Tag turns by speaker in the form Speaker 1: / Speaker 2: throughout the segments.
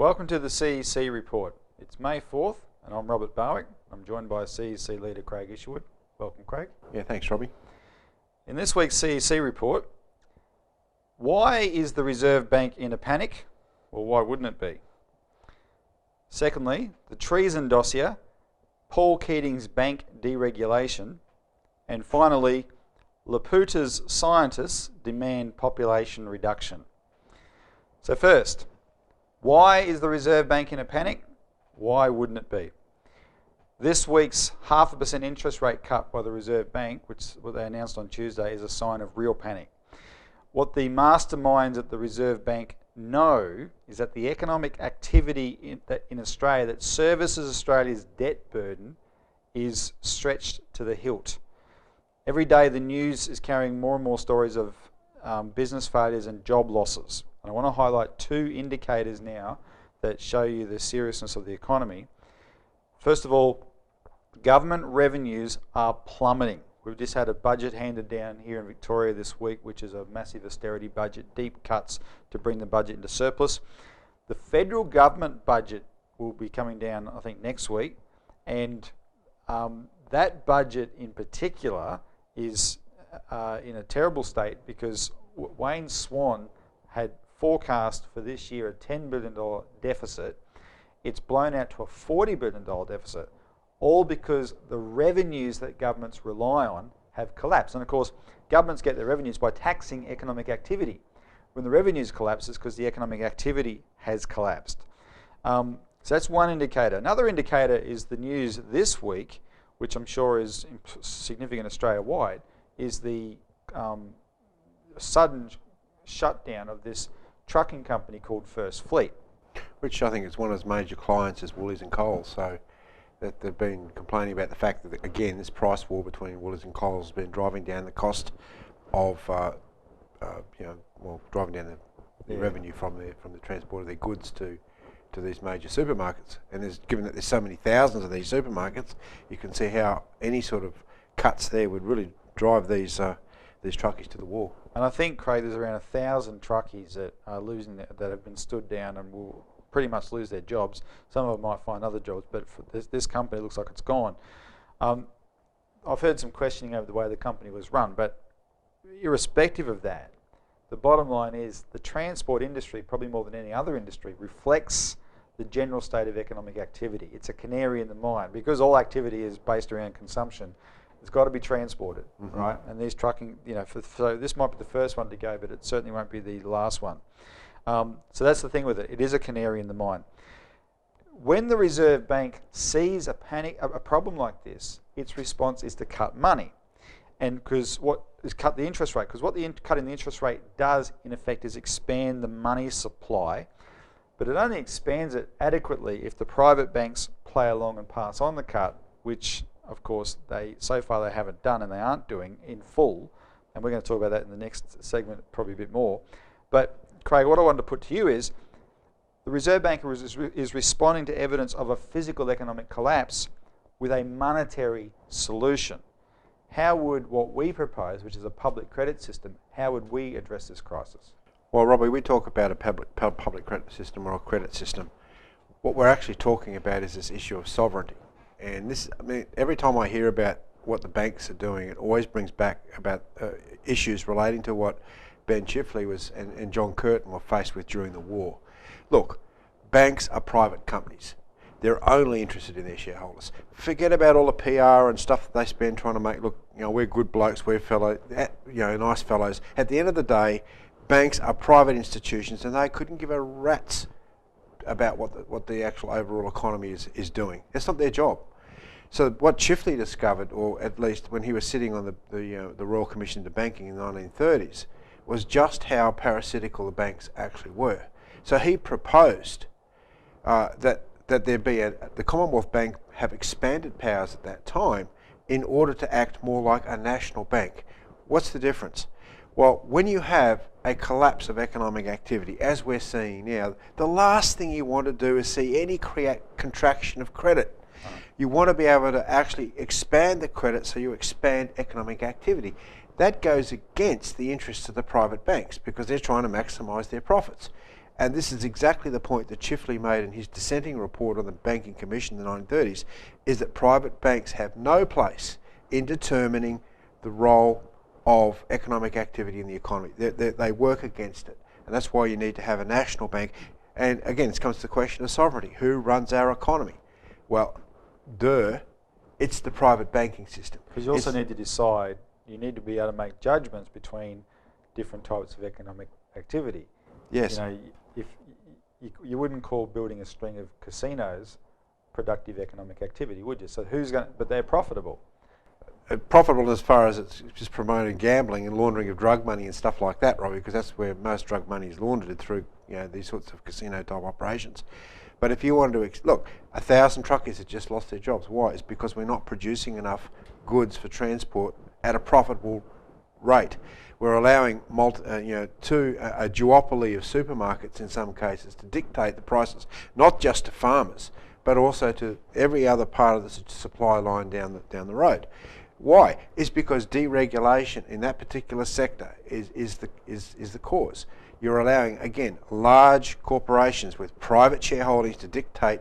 Speaker 1: Welcome to the CEC Report. It's May 4th and I'm Robert Barwick. I'm joined by CEC leader Craig Isherwood. Welcome, Craig.
Speaker 2: Yeah, thanks, Robbie.
Speaker 1: In this week's CEC Report, why is the Reserve Bank in a panic? Or why wouldn't it be? Secondly, the Treason Dossier, Paul Keating's bank deregulation, and finally, Laputa's scientists demand population reduction. So first, why is the Reserve Bank in a panic? Why wouldn't it be? This week's 0.5% interest rate cut by the Reserve Bank, which what they announced on Tuesday, is a sign of real panic. What the masterminds at the Reserve Bank know is that the economic activity in Australia that services Australia's debt burden is stretched to the hilt. Every day the news is carrying more and more stories of business failures and job losses. And I want to highlight two indicators now that show you the seriousness of the economy. First of all, government revenues are plummeting. We've just had a budget handed down here in Victoria this week, which is a massive austerity budget, deep cuts to bring the budget into surplus. The federal government budget will be coming down, I think, next week, and that budget in particular is in a terrible state because Wayne Swan had forecast for this year a $10 billion deficit. It's blown out to a $40 billion deficit, all because the revenues that governments rely on have collapsed. And of course, governments get their revenues by taxing economic activity. When the revenues collapse, it's because the economic activity has collapsed. So that's one indicator. Another indicator is the news this week, which I'm sure is significant Australia-wide, is the sudden shutdown of this trucking company called First Fleet.
Speaker 2: Which I think is one of his major clients is Woolies and Coles, so that they've been complaining about the fact that, again, this price war between Woolies and Coles has been driving down the cost of, driving down the revenue from the transport of their goods to these major supermarkets. And given that there's so many thousands of these supermarkets, you can see how any sort of cuts there would really drive these truckies to the wall. And
Speaker 1: I think, Craig, there's around 1,000 truckies that are losing that have been stood down and will pretty much lose their jobs. Some of them might find other jobs, but for this company, it looks like it's gone. I've heard some questioning over the way the company was run, but irrespective of that, the bottom line is the transport industry, probably more than any other industry, reflects the general state of economic activity. It's a canary in the mine. Because all activity is based around consumption, it's got to be transported, right? And these trucking, so this might be the first one to go, but it certainly won't be the last one. So that's the thing with it. It is a canary in the mine. When the Reserve Bank sees a problem like this, its response is to cut money, and cut the interest rate. Because what cutting the interest rate does, in effect, is expand the money supply, but it only expands it adequately if the private banks play along and pass on the cut, which of course so far they haven't done and they aren't doing in full, and we're going to talk about that in the next segment probably a bit more. But Craig, what I wanted to put to you is the Reserve Bank is responding to evidence of a physical economic collapse with a monetary solution. How would what we propose, which is a public credit system, how would we address this crisis?
Speaker 2: Well, Robbie, we talk about a public credit system or a credit system. What we're actually talking about is this issue of sovereignty. And every time I hear about what the banks are doing, it always brings back about issues relating to what Ben Chifley and John Curtin were faced with during the war. Look, banks are private companies. They're only interested in their shareholders. Forget about all the PR and stuff that they spend trying to make look, we're good blokes, we're nice fellows. At the end of the day, banks are private institutions and they couldn't give a rat's about what the actual overall economy is doing. It's not their job. So what Chifley discovered, or at least when he was sitting on the Royal Commission into Banking in the 1930s, was just how parasitical the banks actually were. So he proposed that there be the Commonwealth Bank have expanded powers at that time in order to act more like a national bank. What's the difference? Well, when you have a collapse of economic activity, as we're seeing now, the last thing you want to do is see any contraction of credit. You want to be able to actually expand the credit so you expand economic activity. That goes against the interests of the private banks because they're trying to maximise their profits. And this is exactly the point that Chifley made in his dissenting report on the Banking Commission in the 1930s, is that private banks have no place in determining the role of economic activity in the economy. They work against it. And that's why you need to have a national bank. And again, it comes to the question of sovereignty. Who runs our economy? Well, it's the private banking system.
Speaker 1: Because you also need to decide, you need to be able to make judgments between different types of economic activity.
Speaker 2: Yes.
Speaker 1: You know, if you wouldn't call building a string of casinos productive economic activity, would you? So who's going? But they're profitable.
Speaker 2: Profitable as far as it's just promoting gambling and laundering of drug money and stuff like that, Robbie, because that's where most drug money is laundered through, you know, these sorts of casino type operations. But if you wanted to look, 1,000 truckers have just lost their jobs. Why? It's because we're not producing enough goods for transport at a profitable rate. We're allowing a duopoly of supermarkets in some cases to dictate the prices, not just to farmers, but also to every other part of the supply line down the road. Why? It's because deregulation in that particular sector is the cause. You're allowing, again, large corporations with private shareholdings to dictate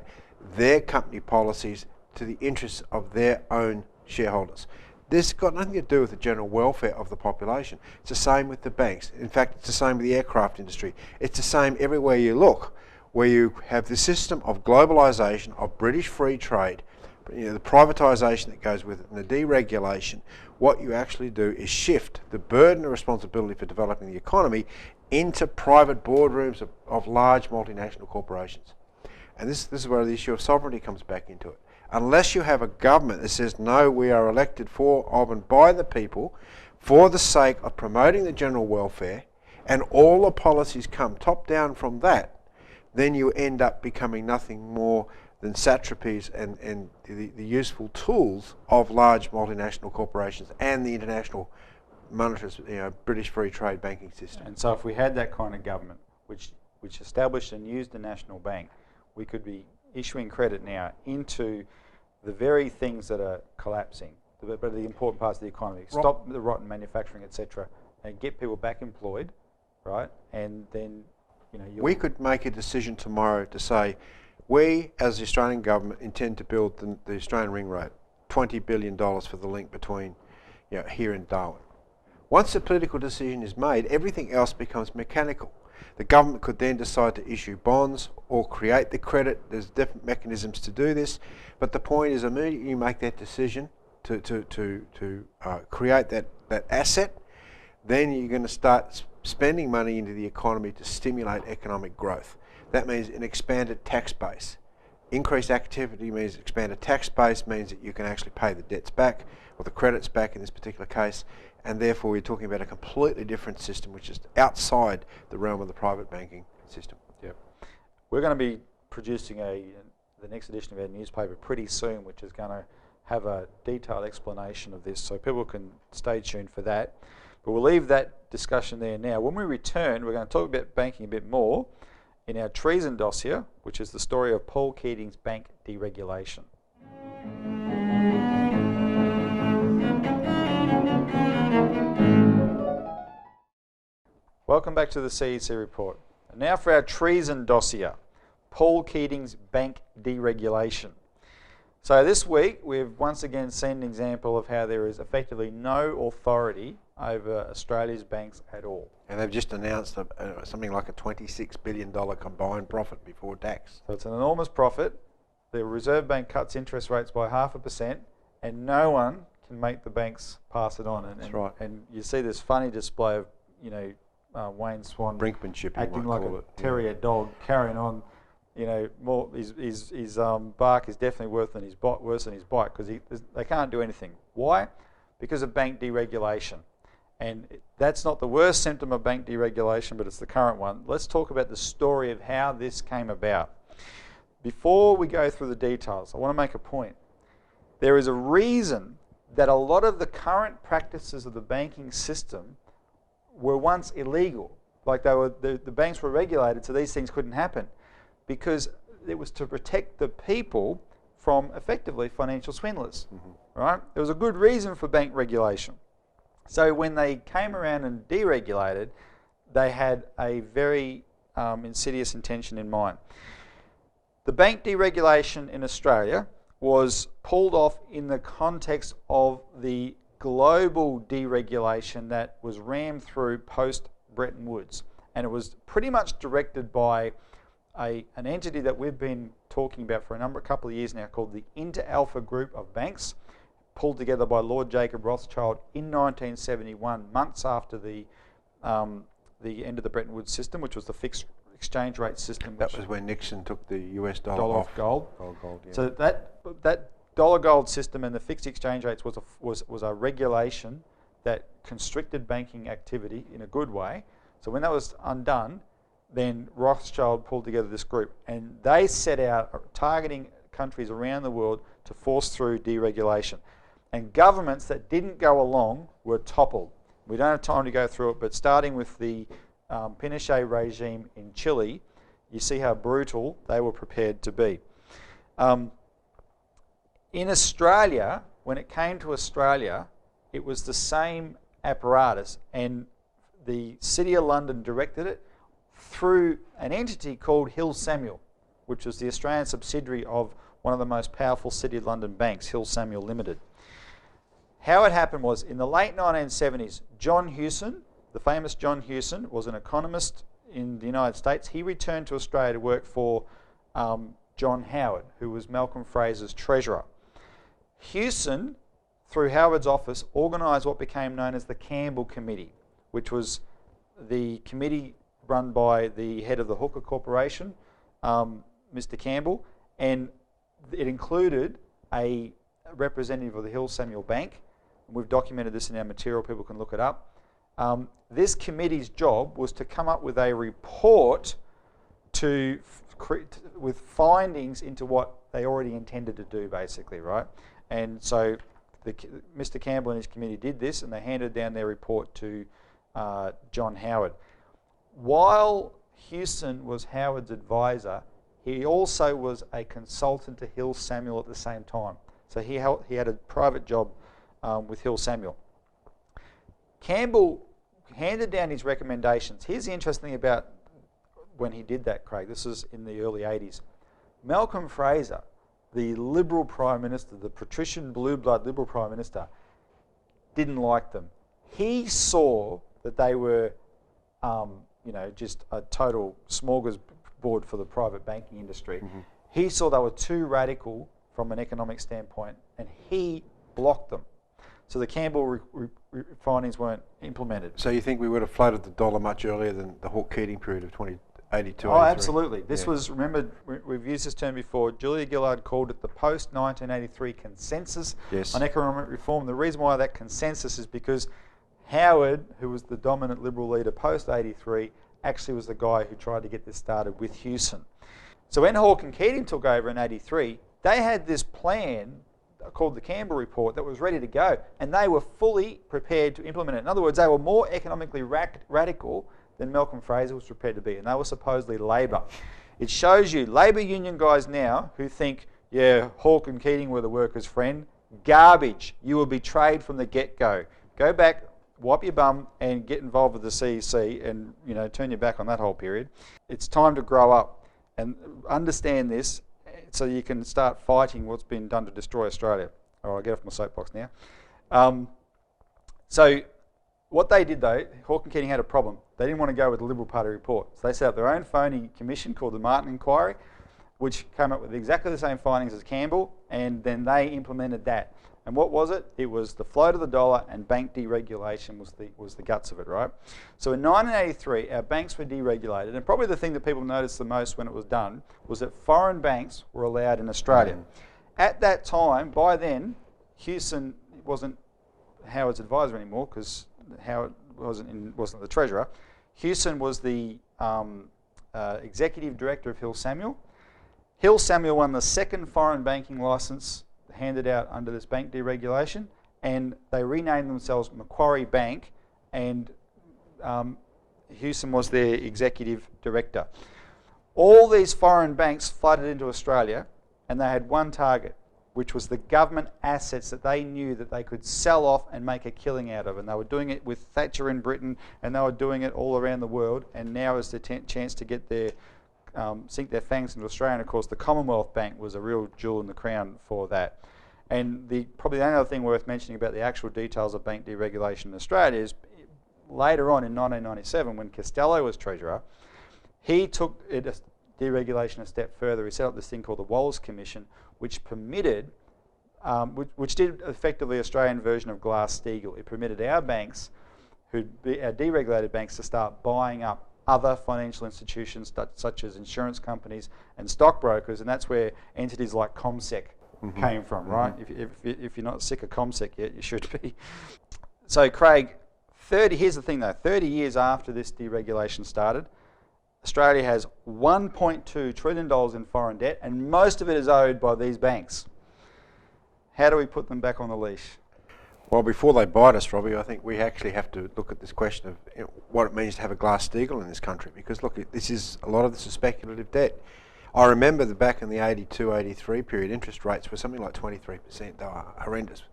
Speaker 2: their company policies to the interests of their own shareholders. This has got nothing to do with the general welfare of the population. It's the same with the banks. In fact, it's the same with the aircraft industry. It's the same everywhere you look, where you have the system of globalisation, of British free trade, you know, the privatisation that goes with it, and the deregulation. What you actually do is shift the burden of responsibility for developing the economy into private boardrooms of large multinational corporations. And this is where the issue of sovereignty comes back into it. Unless you have a government that says, no, we are elected for, of and by the people for the sake of promoting the general welfare, and all the policies come top down from that, then you end up becoming nothing more than satrapies and the useful tools of large multinational corporations and the international monetary, British free trade banking system.
Speaker 1: And so if we had that kind of government, which established and used the national bank, we could be issuing credit now into the very things that are collapsing, but the important parts of the economy. Stop the rotten manufacturing, etc., and get people back employed, right? And then, we could make a decision tomorrow to say, we, as the Australian government, intend to build the Australian Ring Road, $20 billion for the link between, here and Darwin. Once the political decision is made, everything else becomes mechanical. The government could then decide to issue bonds or create the credit. There's different mechanisms to do this, but the point is, immediately you make that decision to create that asset, then you're going to start spending money into the economy to stimulate economic growth. That means an expanded tax base. Increased activity means expanded tax base, means that you can actually pay the debts back, or the credits back in this particular case, and therefore we're talking about a completely different system which is outside the realm of the private banking system. Yep. We're going to be producing the next edition of our newspaper pretty soon, which is going to have a detailed explanation of this, so people can stay tuned for that. But we'll leave that discussion there now. When we return, we're going to talk about banking a bit more in our Treason Dossier, which is the story of Paul Keating's bank deregulation. Welcome back to the CEC Report. And now for our Treason Dossier, Paul Keating's bank deregulation. So this week we've once again seen an example of how there is effectively no authority over Australia's banks at all.
Speaker 2: And they've just announced something like a $26 billion combined profit before tax.
Speaker 1: So it's an enormous profit. The Reserve Bank cuts interest rates by 0.5%, and no one can make the banks pass it on.
Speaker 2: That's right.
Speaker 1: And you see this funny display of, Wayne Swan
Speaker 2: brinkmanship,
Speaker 1: acting like a terrier dog, carrying on. More his bark is definitely worse than his bite, because they can't do anything. Why? Because of bank deregulation. And that's not the worst symptom of bank deregulation, but it's the current one. Let's talk about the story of how this came about. Before we go through the details, I want to make a point. There is a reason that a lot of the current practices of the banking system were once illegal. Like the banks were regulated, so these things couldn't happen, because it was to protect the people from effectively financial swindlers. Mm-hmm. Right? There was a good reason for bank regulation. So when they came around and deregulated, they had a very insidious intention in mind. The bank deregulation in Australia was pulled off in the context of the global deregulation that was rammed through post-Bretton Woods. And it was pretty much directed by an entity that we've been talking about for a couple of years now called the Inter-Alpha Group of Banks, pulled together by Lord Jacob Rothschild in 1971, months after the end of the Bretton Woods system, which was the fixed exchange rate system.
Speaker 2: That was when Nixon took the US dollar
Speaker 1: off gold.
Speaker 2: Gold, yeah.
Speaker 1: So that dollar gold system and the fixed exchange rates was a regulation that constricted banking activity in a good way. So when that was undone, then Rothschild pulled together this group, and they set out targeting countries around the world to force through deregulation. And governments that didn't go along were toppled. We don't have time to go through it, but starting with the Pinochet regime in Chile, you see how brutal they were prepared to be. In Australia, when it came to Australia, it was the same apparatus, and the City of London directed it through an entity called Hill Samuel, which was the Australian subsidiary of one of the most powerful City of London banks, Hill Samuel Limited. How it happened was, in the late 1970s, John Hewson, the famous John Hewson, was an economist in the United States. He returned to Australia to work for John Howard, who was Malcolm Fraser's treasurer. Hewson, through Howard's office, organised what became known as the Campbell Committee, which was the committee run by the head of the Hooker Corporation, Mr. Campbell, and it included a representative of the Hill Samuel Bank. We've documented this in our material, people can look it up. This committee's job was to come up with a report with findings into what they already intended to do, basically, right? And so Mr. Campbell and his committee did this, and they handed down their report to John Howard. While Hewson was Howard's advisor, he also was a consultant to Hill Samuel at the same time. So he had a private job with Hill Samuel. Campbell handed down his recommendations. Here's the interesting thing about when he did that, Craig. This was in the early 80s. Malcolm Fraser, the Liberal Prime Minister, the patrician blue blood Liberal Prime Minister, didn't like them. He saw that they were just a total smorgasbord for the private banking industry. Mm-hmm. He saw they were too radical from an economic standpoint, and he blocked them. So the Campbell findings weren't implemented.
Speaker 2: So you think we would have floated the dollar much earlier than the Hawke-Keating period of 1982?
Speaker 1: Oh, absolutely. This was, remember, we've used this term before. Julia Gillard called it the post-1983 consensus on economic reform. The reason why that consensus is because Howard, who was the dominant Liberal leader post-83, actually was the guy who tried to get this started with Hewson. So when Hawke and Keating took over in 83, they had this plan called the Campbell Report that was ready to go, and they were fully prepared to implement it. In other words, they were more economically radical than Malcolm Fraser was prepared to be, and they were supposedly Labor. It shows you Labor union guys now who think, yeah, Hawke and Keating were the workers' friend. Garbage. You were betrayed from the get-go. Go back, wipe your bum, and get involved with the CEC, and turn your back on that whole period. It's time to grow up and understand this, so you can start fighting what's been done to destroy Australia. All right, I'll get off my soapbox now. So what they did, though, Hawke and Keating had a problem. They didn't want to go with the Liberal Party report. So they set up their own phony commission called the Martin Inquiry, which came up with exactly the same findings as Campbell, and then they implemented that. And what was it? It was the float of the dollar, and bank deregulation was the guts of it, right? So in 1983, our banks were deregulated, and probably the thing that people noticed the most when it was done was that foreign banks were allowed in Australia. At that time, by then, Hewson wasn't Howard's advisor anymore because Howard wasn't the treasurer. Hewson was the executive director of Hill Samuel. Hill Samuel won the second foreign banking licence handed out under this bank deregulation, and they renamed themselves Macquarie Bank, and Hewson was their executive director. All these foreign banks flooded into Australia, and they had one target, which was the government assets that they knew that they could sell off and make a killing out of. And they were doing it with Thatcher in Britain, and they were doing it all around the world. And now is the chance to get their sink their fangs into Australia. And of course, the Commonwealth Bank was a real jewel in the crown for that. And probably the only other thing worth mentioning about the actual details of bank deregulation in Australia is later on in 1997, when Costello was Treasurer, he took deregulation a step further. He set up this thing called the Walls Commission, which permitted, which did effectively Australian version of Glass-Steagall. It permitted our banks, our deregulated banks, to start buying up other financial institutions such as insurance companies and stockbrokers, and that's where entities like CommSec came from, right? If you're not sick of CommSec yet, you should be. So Craig, here's the thing though, 30 years after this deregulation started, Australia has $1.2 trillion in foreign debt, and most of it is owed by these banks. How do we put them back on the leash?
Speaker 2: Well, before they bite us, Robbie, I think we actually have to look at this question of what it means to have a Glass-Steagall in this country, because look, a lot of this is speculative debt. I remember that back in the 82-83 period, interest rates were something like 23%. They were horrendous.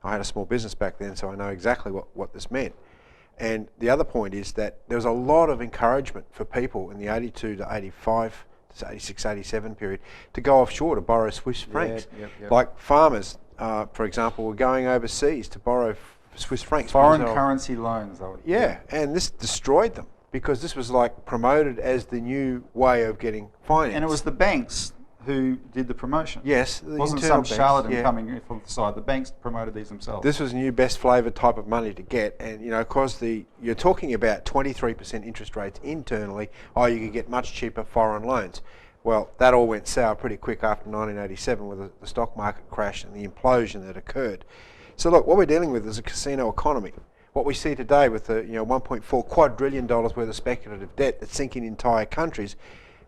Speaker 2: I had a small business back then, so I know exactly what this meant. And the other point is that there was a lot of encouragement for people in the 82 to 85 to 86, 87 period to go offshore to borrow Swiss francs.
Speaker 1: Yep.
Speaker 2: Like farmers, for example, were going overseas to borrow Swiss francs.
Speaker 1: Foreign currency loans.
Speaker 2: Yeah, and this destroyed them because this was like promoted as the new way of getting finance.
Speaker 1: And it was the banks who did the promotion.
Speaker 2: Yes,
Speaker 1: it wasn't some charlatan coming from the side. The banks promoted these themselves.
Speaker 2: This was new best flavoured type of money to get, and because you're talking about 23% interest rates internally, you could get much cheaper foreign loans. Well, that all went sour pretty quick after 1987 with the stock market crash and the implosion that occurred. So look, what we're dealing with is a casino economy. What we see today with the $1.4 quadrillion worth of speculative debt that's sinking entire countries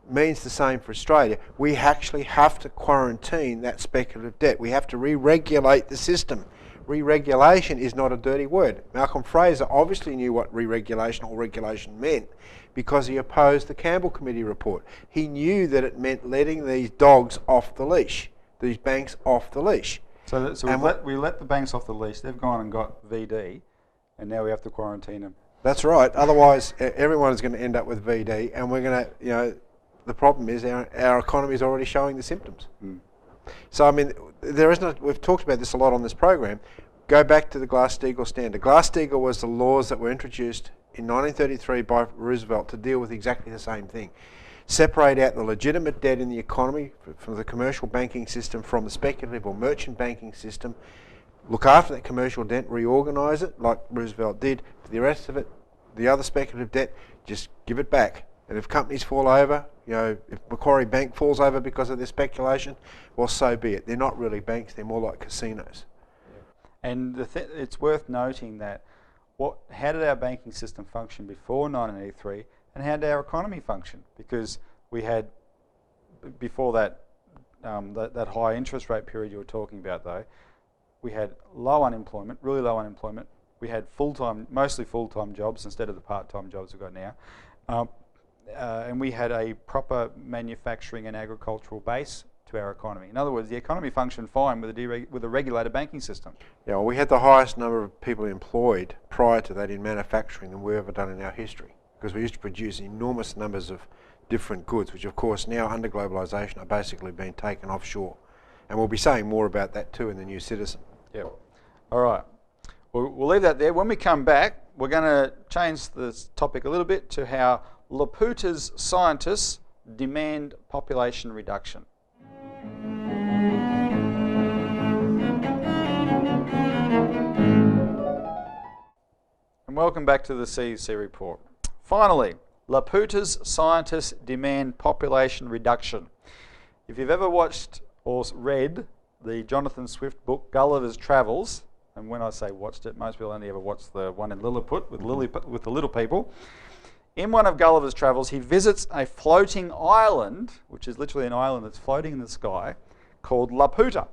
Speaker 2: means the same for Australia. We actually have to quarantine that speculative debt. We have to re-regulate the system. Re-regulation is not a dirty word. Malcolm Fraser obviously knew what re-regulation or regulation meant because he opposed the Campbell Committee report. He knew that it meant letting these dogs off the leash, these banks off the leash.
Speaker 1: So we let the banks off the leash. They've gone and got VD, and now we have to quarantine them.
Speaker 2: That's right. Otherwise, everyone is going to end up with VD, and we're going to, the problem is our economy is already showing the symptoms. So, I mean, we've talked about this a lot on this program. Go back to the Glass-Steagall standard. Glass-Steagall was the laws that were introduced in 1933 by Roosevelt to deal with exactly the same thing. Separate out the legitimate debt in the economy from the commercial banking system from the speculative or merchant banking system. Look after that commercial debt, reorganise it like Roosevelt did. For the rest of it, the other speculative debt, just give it back. And if companies fall over, if Macquarie Bank falls over because of their speculation, well, so be it. They're not really banks, they're more like casinos.
Speaker 1: And it's worth noting that how did our banking system function before 1983 and how did our economy function? Because we had, before that, that high interest rate period you were talking about though, we had low unemployment, really low unemployment. We had mostly full-time jobs instead of the part-time jobs we've got now. And we had a proper manufacturing and agricultural base to our economy. In other words, the economy functioned fine with a regulated banking system. Yeah,
Speaker 2: well, we had the highest number of people employed prior to that in manufacturing than we've ever done in our history, because we used to produce enormous numbers of different goods, which of course now under globalisation are basically being taken offshore. And we'll be saying more about that too in the New Citizen.
Speaker 1: Yeah. All right. We'll leave that there. When we come back, we're going to change this topic a little bit to how Laputa's scientists demand population reduction. And welcome back to the CEC Report. Finally, Laputa's scientists demand population reduction. If you've ever watched or read the Jonathan Swift book Gulliver's Travels, and when I say watched it, most people only ever watch the one in Lilliput with the little people. In one of Gulliver's Travels, he visits a floating island, which is literally an island that's floating in the sky, called Laputa.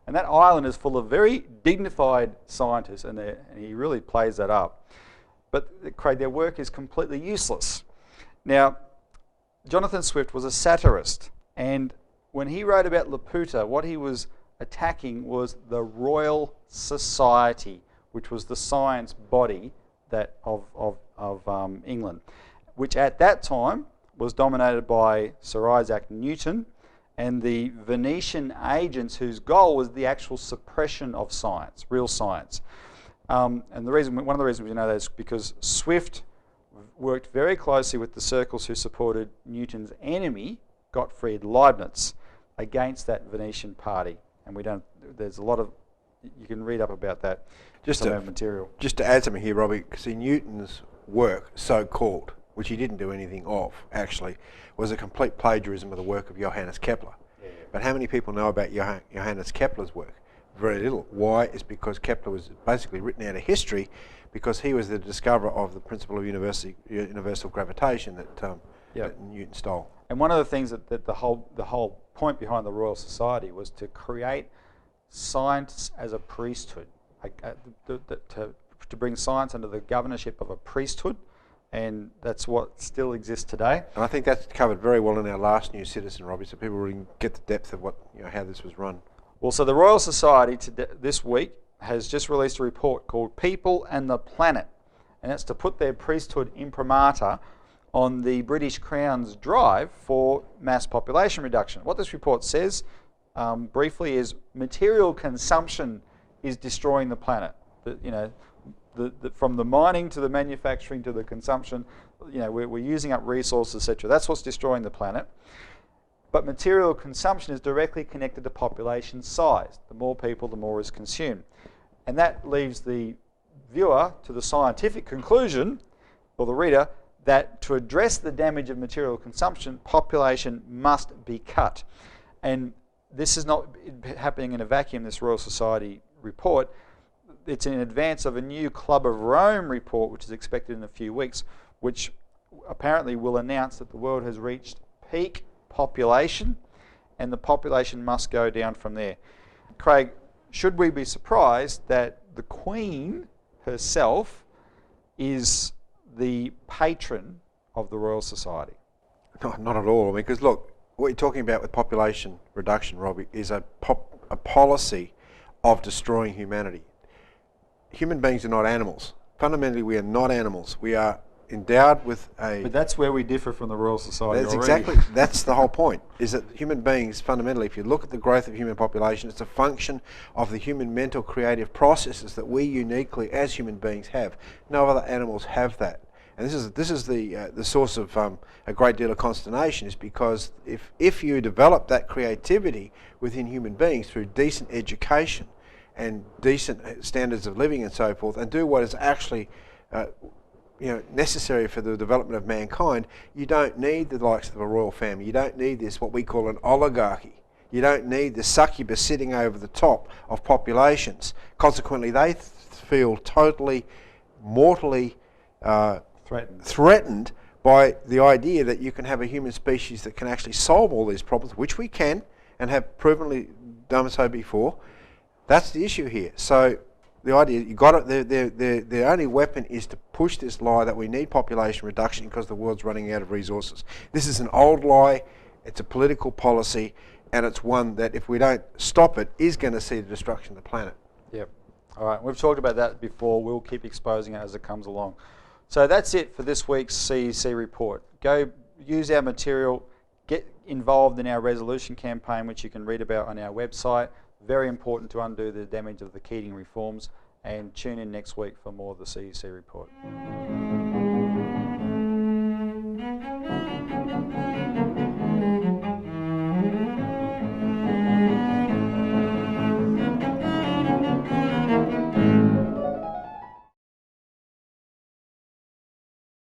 Speaker 1: And that island is full of very dignified scientists, and he really plays that up. But Craig, their work is completely useless. Now, Jonathan Swift was a satirist, and when he wrote about Laputa, what he was attacking was the Royal Society, which was the science body of England, which at that time was dominated by Sir Isaac Newton and the Venetian agents whose goal was the actual suppression of science, real science. And one of the reasons we know that is because Swift worked very closely with the circles who supported Newton's enemy, Gottfried Leibniz, against that Venetian party. And there's a lot of, you can read up about that. Just
Speaker 2: to add something here, Robbie, see, Newton's work, so-called, which he didn't do anything of, actually, was a complete plagiarism of the work of Johannes Kepler. Yeah. But how many people know about Johannes Kepler's work? Very little. Why? It's because Kepler was basically written out of history, because he was the discoverer of the principle of universal gravitation that Newton stole. And
Speaker 1: one of the things that the whole point behind the Royal Society was to create science as a priesthood, to bring science under the governorship of a priesthood, and that's what still exists today.
Speaker 2: And I think that's covered very well in our last New Citizen, Robbie, so people really get the depth of how this was run.
Speaker 1: Well, so the Royal Society this week has just released a report called People and the Planet, and that's to put their priesthood imprimatur on the British Crown's drive for mass population reduction. What this report says, briefly, is material consumption is destroying the planet. From the mining to the manufacturing to the consumption, we're using up resources, etc. That's what's destroying the planet. But material consumption is directly connected to population size. The more people, the more is consumed. And that leaves the viewer to the scientific conclusion, or the reader, that to address the damage of material consumption, population must be cut. And this is not happening in a vacuum, this Royal Society report. It's in advance of a new Club of Rome report, which is expected in a few weeks, which apparently will announce that the world has reached peak population and the population must go down from there. Craig, should we be surprised that the Queen herself is the patron of the Royal Society?
Speaker 2: No, not at all. I mean, because look, what you're talking about with population reduction, Robbie, is a policy of destroying humanity. Human beings are not animals. Fundamentally, we are not animals. We are endowed with a...
Speaker 1: But that's where we differ from the Royal Society
Speaker 2: That's the whole point, is that human beings, fundamentally, if you look at the growth of human population, it's a function of the human mental creative processes that we uniquely, as human beings, have. No other animals have that. And this is the source of a great deal of consternation, is because if you develop that creativity within human beings through decent education and decent standards of living and so forth, and do what is actually necessary for the development of mankind, you don't need the likes of a royal family. You don't need this, what we call an oligarchy. You don't need the succubus sitting over the top of populations. Consequently, they feel totally, mortally threatened by the idea that you can have a human species that can actually solve all these problems, which we can, and have provenly done so before. That's the issue here. So the idea, their only weapon is to push this lie that we need population reduction because the world's running out of resources. This is an old lie, it's a political policy, and it's one that if we don't stop it, is going to see the destruction of the planet.
Speaker 1: Yep. All right, we've talked about that before. We'll keep exposing it as it comes along. So that's it for this week's CEC report. Go use our material, get involved in our resolution campaign, which you can read about on our website. Very important to undo the damage of the Keating reforms, and tune in next week for more of the CEC report.